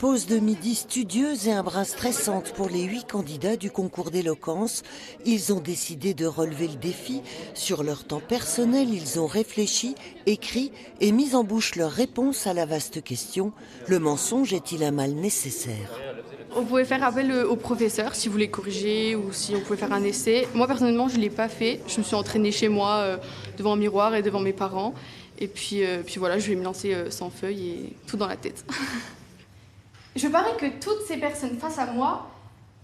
Pause de midi studieuse et un brin stressante pour les 8 candidats du concours d'éloquence. Ils ont décidé de relever le défi. Sur leur temps personnel, ils ont réfléchi, écrit et mis en bouche leurs réponses à la vaste question: le mensonge est-il un mal nécessaire? On pouvait faire appel au professeur si vous voulez corriger ou si on pouvait faire un essai. Moi personnellement je ne l'ai pas fait, je me suis entraînée chez moi devant un miroir et devant mes parents. Et puis voilà, je vais me lancer sans feuille et tout dans la tête. Je parie que toutes ces personnes face à moi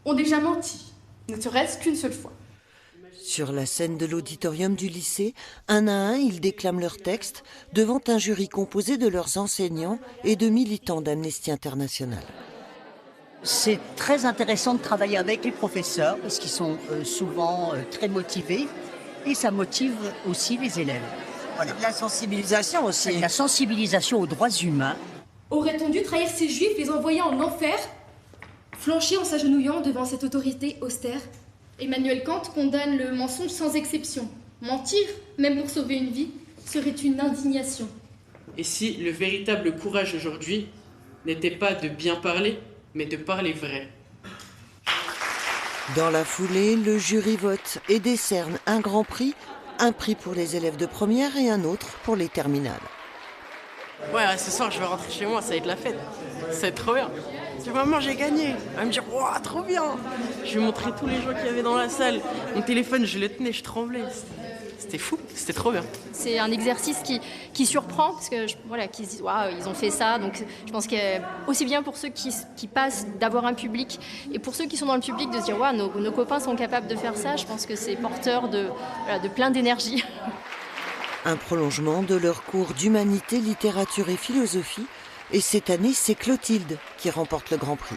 ont déjà menti, ne serait-ce qu'une seule fois. Sur la scène de l'auditorium du lycée, un à un, ils déclament leur texte devant un jury composé de leurs enseignants et de militants d'Amnesty International. C'est très intéressant de travailler avec les professeurs parce qu'ils sont souvent très motivés et ça motive aussi les élèves. Voilà. La sensibilisation aussi. La sensibilisation aux droits humains. Aurait-on dû trahir ces juifs, les envoyer en enfer, flancher en s'agenouillant devant cette autorité austère? Emmanuel Kant condamne le mensonge sans exception. Mentir, même pour sauver une vie, serait une indignation. Et si le véritable courage aujourd'hui n'était pas de bien parler, mais de parler vrai? Dans la foulée, le jury vote et décerne un grand prix, un prix pour les élèves de première et un autre pour les terminales. Ouais, ce soir je vais rentrer chez moi, ça va être la fête. Ça va être trop bien. Je dis, maman, j'ai gagné. Elle va me dire, waouh, trop bien. Je vais montrer tous les gens qu'il y avait dans la salle. Mon téléphone, je le tenais, je tremblais. C'était fou, c'était trop bien. C'est un exercice qui surprend, parce que voilà, qui se disent waouh, ils ont fait ça. Donc je pense que aussi bien pour ceux qui passent d'avoir un public et pour ceux qui sont dans le public de se dire waouh, nos copains sont capables de faire ça. Je pense que c'est porteur de plein d'énergie. Un prolongement de leur cours d'humanité, littérature et philosophie. Et cette année, c'est Clotilde qui remporte le Grand Prix.